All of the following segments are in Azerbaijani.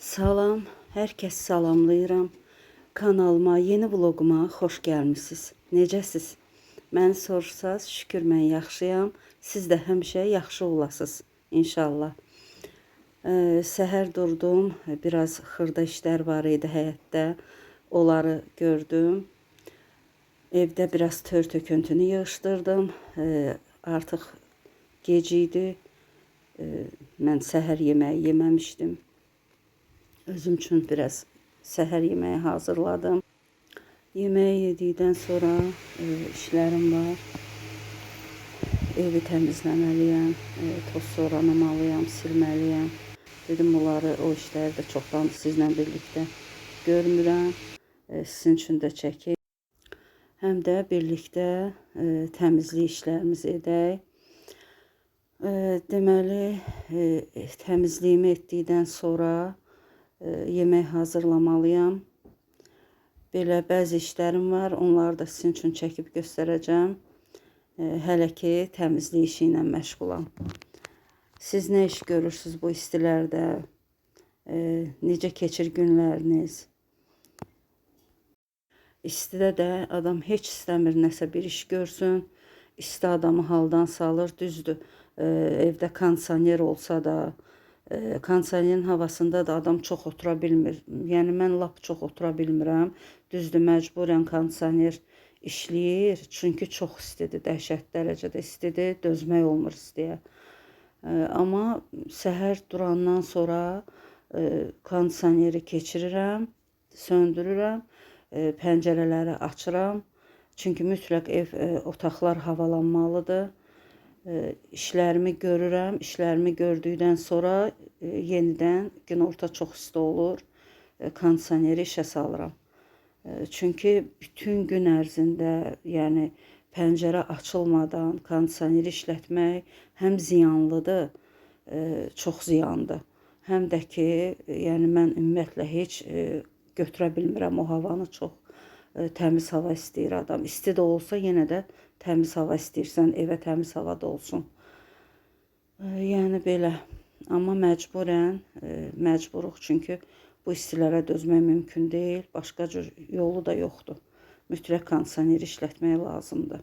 Salam, hər kəs salamlayıram. Kanalıma, yeni vloquma xoş gəlmisiniz. Necəsiz? Məni soruşsaz, şükür mən yaxşıyam. Siz də həmişə yaxşı olasınız inşallah. Səhər durdum, biraz xırda işlər var idi həyətdə. Onları gördüm. Evdə biraz tör-töküntünü yığışdırdım. Artıq gec idi. Mən səhər yeməyi yeməmişdim. Özüm üçün biraz səhər yeməyi hazırladım. Yeməyi yedikdən sonra işlərim var. Evi təmizləməliyəm, toz soranmalıyam, silməliyəm. Dedim bunları, o işləri də çoxdan sizlə birlikdə görmürəm. Sizin üçün də çəkeyim. Həm də birlikdə təmizlik işlərimizi edək. Deməli, təmizliyimi etdikdən sonra yemək hazırlamalıyam. Belə bəzi işlərim var, onları da sizin üçün çəkib göstərəcəm. Hələ ki, təmizlik işi ilə məşğulam. Siz nə iş görürsünüz bu istilərdə? Necə keçir günləriniz? İstidə də adam heç istəmir nəsə bir iş görsün. İsti adamı haldan salır, düzdür. Evdə kondisioner olsa da, kondisionerin havasında da adam çox otura bilmir. Yəni mən lap çox otura bilmirəm. Düzdür, məcburən kondisioner işləyir. Çünki çox istidir, dəhşət dərəcədə istidir. Dözmək olmur istiyə. Amma səhər durandan sonra kondisioneri keçirirəm, söndürürəm, pəncərələri açıram. Çünki mütləq otaqlar havalanmalıdır. İşlərimi görürəm. İşlərimi gördükdən sonra yenidən günorta çox isti olur. Kondisioneri işə salıram. Çünki bütün gün ərzində, yəni pəncərə açılmadan kondisioneri işlətmək həm ziyanlıdır, çox ziyandır. Həm də ki, yəni mən ümumiyyətlə heç götürə bilmirəm o havanı, çox təmiz hava istəyir adam. İsti də olsa yenə də təmiz hava istəyirsən, evə təmiz hava da olsun. Yəni belə. Amma məcburuq, çünki bu istilərə dözmək mümkün deyil. Başqa cür yolu da yoxdur. Mütləq kondisioneri işlətmək lazımdır.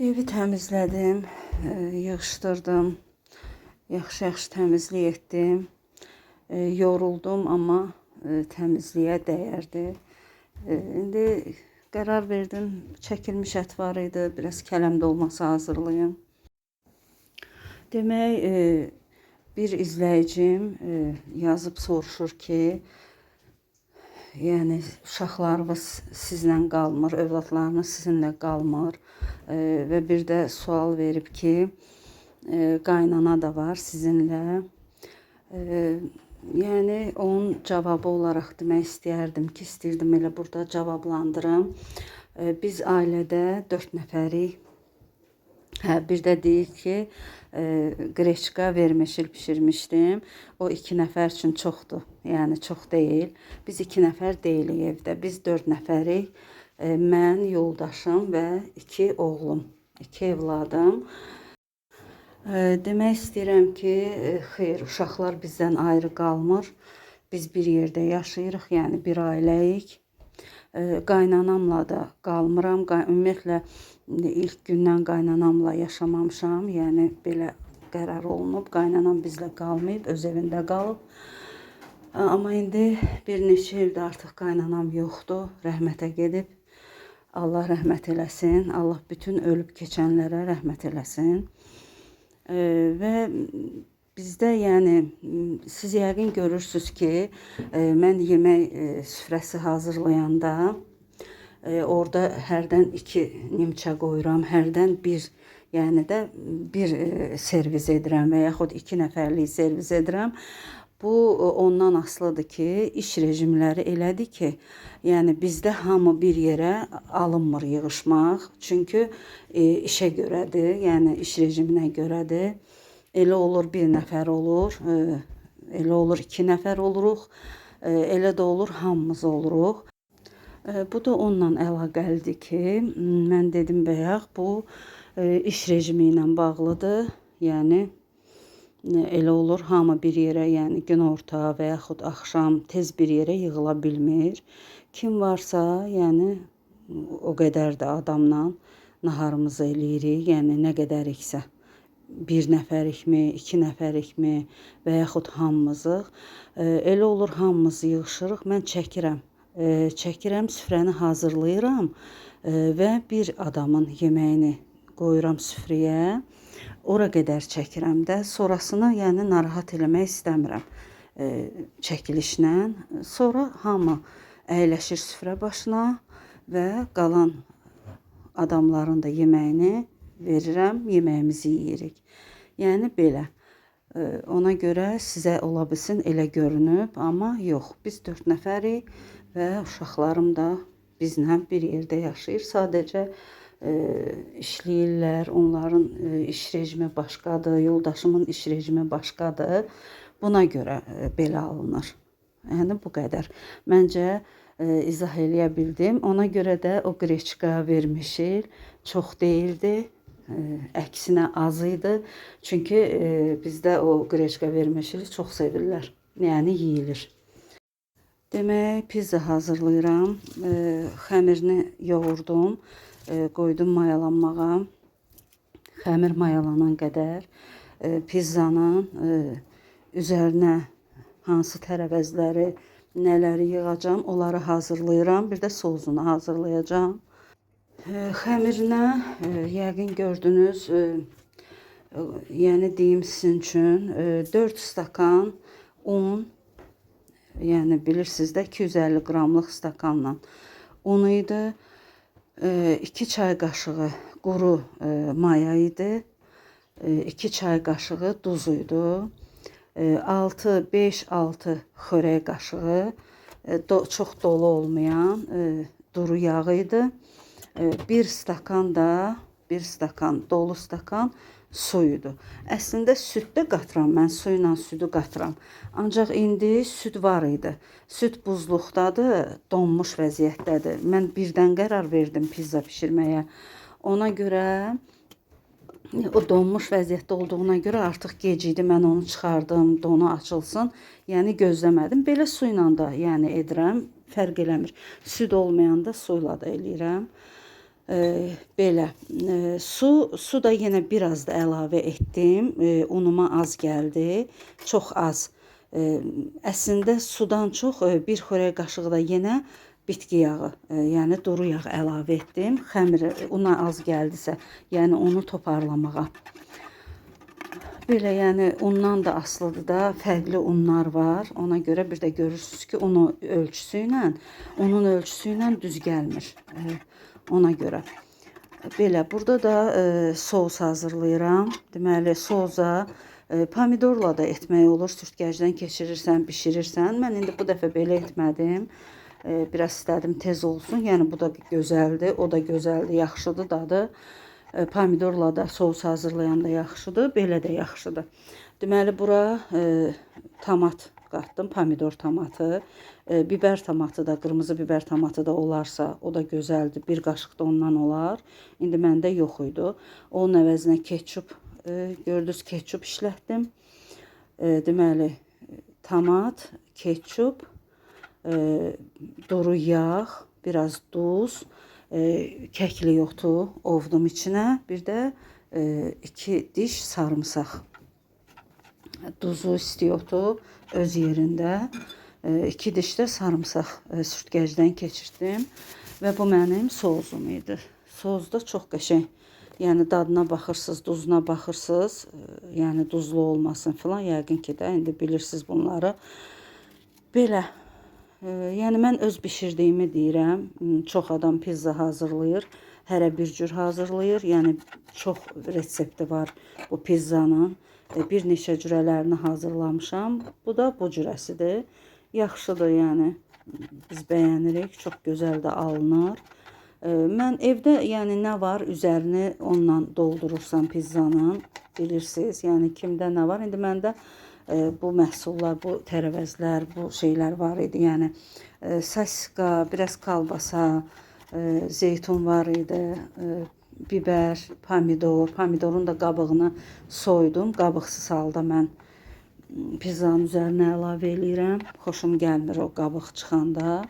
Evi təmizlədim, yığışdırdım, yaxşı-yaxşı təmizlik etdim. Yoruldum, amma təmizliyə dəyərdi. İndi qərar verdim, çəkilmiş ət var idi, biraz kələm dolması hazırlayım. Demək, bir izləyicim yazıb soruşur ki, yəni uşaqlarınız sizlə qalmır, övladlarınız sizinlə qalmır və bir də sual verib ki, qaynana da var sizinlə. Yəni onun cavabı olaraq demək istəyirdim elə burada cavablandırım. Biz ailədə 4 nəfərik. Bir də deyir ki, qreçka vermişil bişirmişdim. O 2 nəfər üçün çoxdur. Yəni çox deyil. Biz 2 nəfər deyilik evdə. Biz 4 nəfərik. Mən, yoldaşım və 2 oğlum, 2 evladım. Demək istəyirəm ki, xeyr, uşaqlar bizdən ayrı qalmır. Biz bir yerdə yaşayırıq, yəni bir ailəyik. Qaynanamla da qalmıram. Ümumiyyətlə ilk gündən qaynanamla yaşamamışam. Yəni belə qərar olunub. Qaynanam bizlə qalmayıb, öz evində qalıb. Amma indi bir neçə ildir artıq qaynanam yoxdur, rəhmətə gedib. Allah rəhmət eləsin. Allah bütün ölüb keçənlərə rəhmət eləsin. Və bizdə yəni siz yəqin görürsünüz ki, mən yemək süfrəsi hazırlayanda orada hərdən 2 nimçə qoyuram, hərdən 1, yəni də 1 servis edirəm və yaxud 2 nəfərlik servis edirəm. Bu ondan asılıdır ki, iş rejimləri elədir ki, yəni bizdə hamı bir yerə alınmır yığışmaq. Çünki işə görədir, yəni iş rejiminə görədir. Elə olur 1 nəfər olur, elə olur 2 nəfər oluruq, elə də olur hamımız oluruq. Bu da onunla əlaqəlidir ki, mən dedim bayaq, bu iş rejimi ilə bağlıdır. Yəni elə olur hamı bir yerə, yəni günorta və yaxud axşam tez bir yerə yığıla bilmir. Kim varsa, yəni o qədər də adamla naharımızı eləyirik, yəni nə qədəriksə. 1 nəfərikmi, 2 nəfərikmi və yaxud hamımızıq. Elə olur hamımız yığışırıq, mən çəkirəm, süfrəni hazırlayıram və bir adamın yeməyini qoyuram süfrəyə. Ora qədər çəkirəm də, sonrasını yəni narahat eləmək istəmirəm çəkilişlə. Sonra hamı əyləşir süfrə başına və qalan adamların da yeməyini verirəm, yeməyimizi yeyirik. Yəni belə. Ona görə sizə ola bilsin elə görünüb, amma yox. Biz 4 nəfərik və uşaqlarım da bizlə bir yerdə yaşayır. Sadəcə işləyirlər, onların iş rejimi başqadır, yoldaşımın iş rejimi başqadır. Buna görə belə alınır. Yəni bu qədər. Məncə izah eləyə bildim. Ona görə də o qreçka vermişil çox deyildi. Əksinə az idi. Çünki bizdə o qreçka vermişili çox sevirlər. Yəni yeyilir. Demək, pizza hazırlayıram. Xəmirini yoğurdum. Qoydum mayalanmağa. Xəmir mayalanan qədər pizzanın üzərinə hansı tərəvəzləri, nələri yığacam, onları hazırlayıram. Bir də sosunu hazırlayacağam. Xəmirinə yəqin gördünüz, yəni deyim sizin üçün 4 stakan un, yəni bilirsiniz də 250 qramlıq stakanla un idi. 2 çay qaşığı quru maya idi. 2 çay qaşığı duz idi. 5-6 xörək qaşığı çox dolu olmayan duru yağ idi. 1 stakan da, 1 stakan, dolu stakan su idi. Əslində süd də qatıram, mən su ilə südü qatıram. Ancaq indi süd var idi. Süd buzluqdadır, donmuş vəziyyətdədir. Mən birdən qərar verdim pizza bişirməyə. Ona görə o donmuş vəziyyətdə olduğuna görə artıq gec idi. Mən onu çıxardım, donu açılsın. Yəni gözləmədim. Belə su ilə də yəni edirəm, fərq eləmir. Süd olmayanda su ilə də eləyirəm. Belə su da yenə biraz da əlavə etdim. Unuma az gəldi. Çox az. Əslində sudan çox bir xörək qaşığı da yenə bitki yağı, yəni duru yağ əlavə etdim. Xəmir una az gəldisə, yəni onu toparlamağa. Belə yəni undan da asılıdır da, fərqli unlar var. Ona görə bir də görürsünüz ki, onun ölçüsü ilə düz gəlmir. Ona görə. Belə burada da sos hazırlayıram. Deməli soza pomidorla da etmək olur. Sürtkəcdən keçirirsən, bişirirsən. Mən indi bu dəfə belə etmədim. Biraz istədim tez olsun. Yəni bu da gözəldir, o da gözəldir, yaxşıdır dadı. Pomidorla da sos hazırlayanda yaxşıdır, belə də yaxşıdır. Deməli bura tomat qatdım, pomidor tomatı, biber tomatı da, qırmızı biber tomatı da olarsa o da gözəldir. Bir qaşıq da ondan olar. İndi məndə yox idi. Onun əvəzinə ketçup, gördünüz ketçup işlətdim. Deməli tomat, ketçup, duru yağ, biraz duz, kəklik otu ovdum içinə. Bir də 2 diş sarımsaq. Duzu, istiotu öz yerində. 2 diş də sarımsaq sürtkəcdən keçirdim. Və bu mənim sozum idi. Soz da çox qəşəng. Yəni dadına baxırsınız, duzuna baxırsınız. Yəni duzlu olmasın filan. Yəqin ki də indi bilirsiniz bunları. Belə. Yəni mən öz bişirdiyimi deyirəm. Çox adam pizza hazırlayır. Hərə bir cür hazırlayır. Yəni çox resepti var bu pizzanın. Bir neçə cürələrini hazırlamışam. Bu da bu cürəsidir. Yaxşıdır yəni. Biz bəyənirik. Çox gözəl də alınır. Mən evdə yəni nə var üzərini onunla doldurursam pizzanın. Bilirsiniz. Yəni kimdə nə var. İndi məndə bu məhsullar, bu tərəvəzlər, bu şeylər var idi. Yəni sasiska, biraz kalbasa, zeytun var idi, biber, pomidor. Pomidorun da qabığını soydum. Qabıqsız halda mən pizzanın üzərinə əlavə eləyirəm. Xoşum gəlmir o qabıq çıxanda.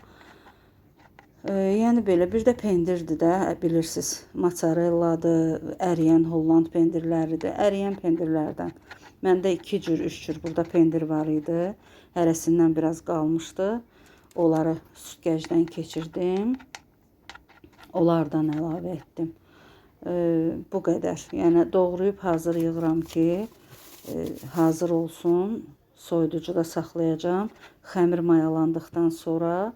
Yəni belə bir də pendirdir də, bilirsiniz. Mozzarella'dır, əriyən Holland pendirləridir. Əriyən pendirlərdən. Məndə 2 cür, 3 cür burada pendir var idi. Hərəsindən biraz qalmışdı. Onları süzgəcdən keçirdim. Onlardan əlavə etdim. Bu qədər. Yəni doğrayıb hazır yığıram ki, hazır olsun. Soyuducuda saxlayacağım. Xəmir mayalandıqdan sonra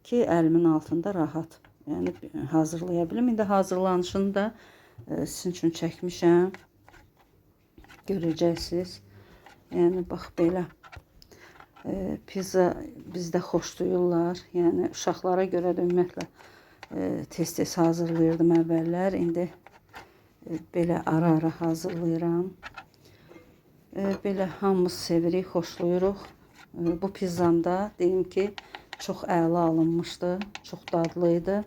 ki, əlimin altında rahat. Yəni hazırlaya bilim. İndi hazırlanışını da sizin üçün çəkmişəm. Görəcəksiniz. Yəni bax belə. Pizza bizdə xoşlayırlar. Yəni uşaqlara görə də ümumiyyətlə tez-tez hazırlayırdım əvvəllər. İndi belə ara-ara hazırlayıram. Belə hamımız sevirik, xoşlayırıq. Bu pizzamda deyim ki, çox əla alınmışdı. Çox dadlıydı.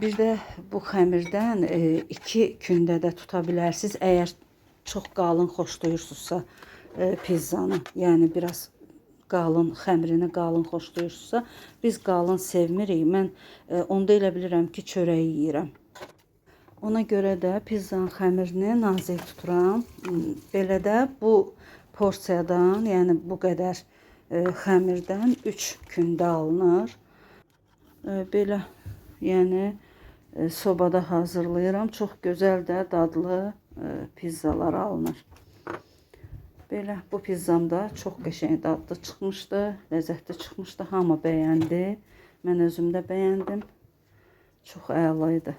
Bir də bu xəmirdən 2 gündə də tuta bilərsiniz. Əgər çox qalın xoşlayırsınızsa pizzanı, yəni biraz qalın, xəmirini qalın xoşlayırsınızsa, biz qalın sevmirik. Mən onda elə bilirəm ki, çörək yeyirəm. Ona görə də pizzanın xəmirini nazik tuturam. Belə də bu porsiyadan, yəni bu qədər xəmirdən 3 gündə alınır. Belə, yəni sobada hazırlayıram. Çox gözəl də dadlı pizzalar alınır. Belə bu pizzam da çox qəşəng dadlı çıxmışdı, ləzzətli çıxmışdı. Hamı bəyəndi. Mən özüm də bəyəndim. Çox əla idi.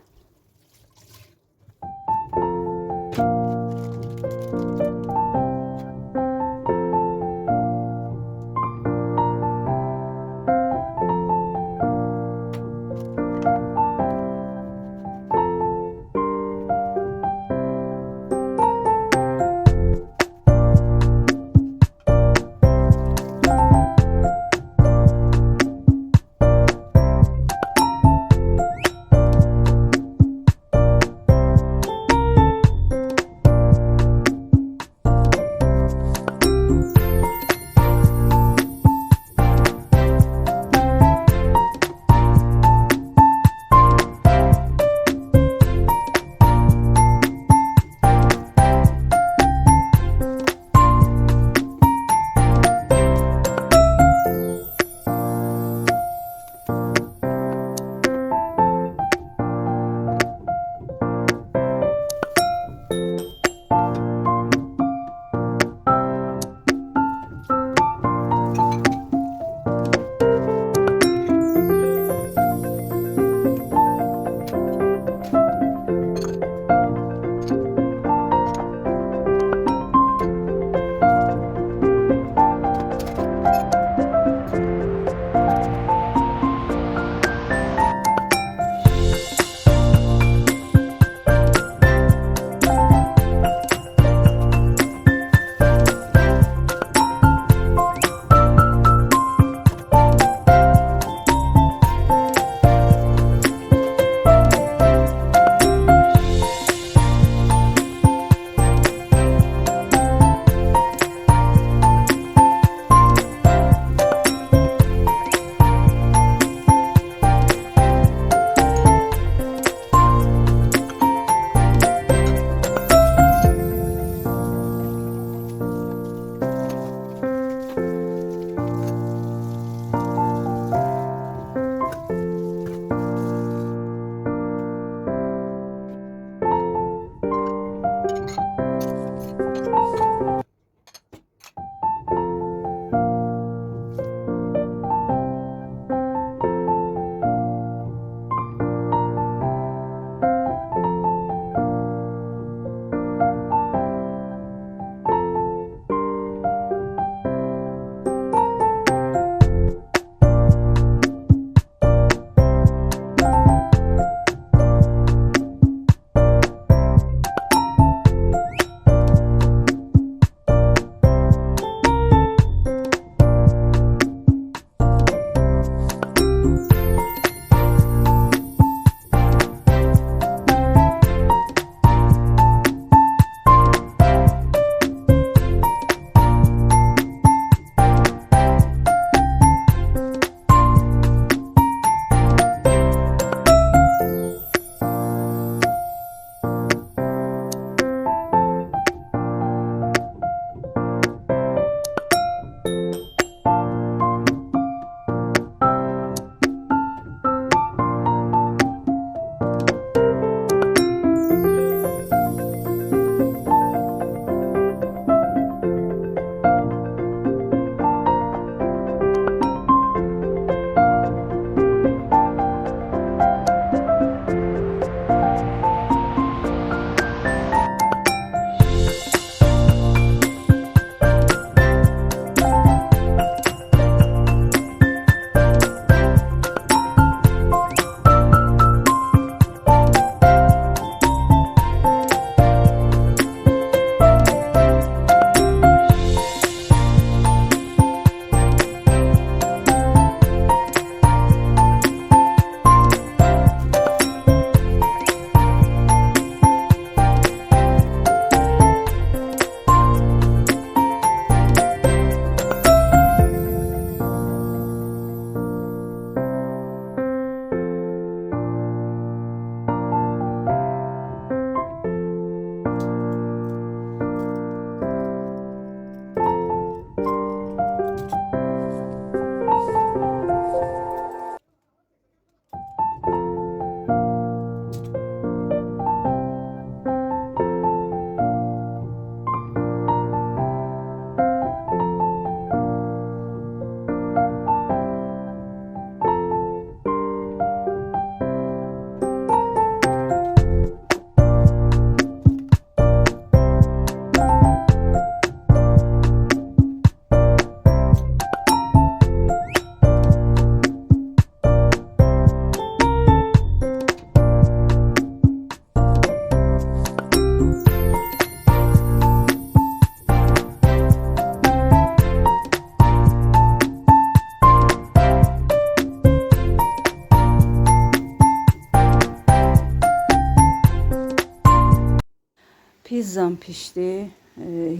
Pizzam pişdi,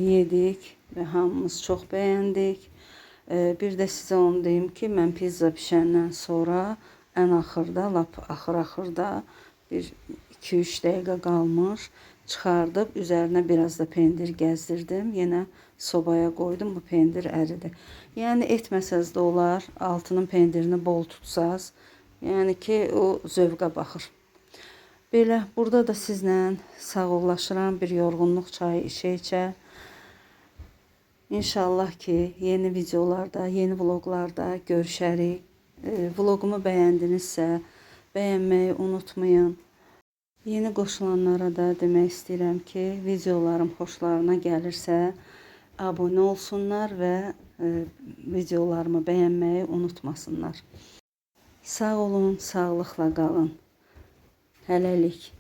yedik və hamımız çox bəyəndik. Bir də sizə onu deyim ki, mən pizza pişəndən sonra ən axırda, lap axırda bir 2-3 dəqiqə qalmış, çıxardıb üzərinə biraz da pendir gəzdirdim. Yenə sobaya qoydum, bu pendir əridi. Yəni etməsəz də olar, altının pendirini bol tutsaz. Yəni ki, o zövqə baxır. Belə, burada da sizlə sağollaşıram, bir yorğunluq çayı içə-içə. İnşallah ki, yeni videolarda, yeni vloglarda görüşərik. Vlogumu bəyəndinizsə, bəyənməyi unutmayın. Yeni qoşulanlara da demək istəyirəm ki, videolarım xoşlarına gəlirsə, abunə olsunlar və videolarımı bəyənməyi unutmasınlar. Sağ olun, sağlıqla qalın. Hələlik.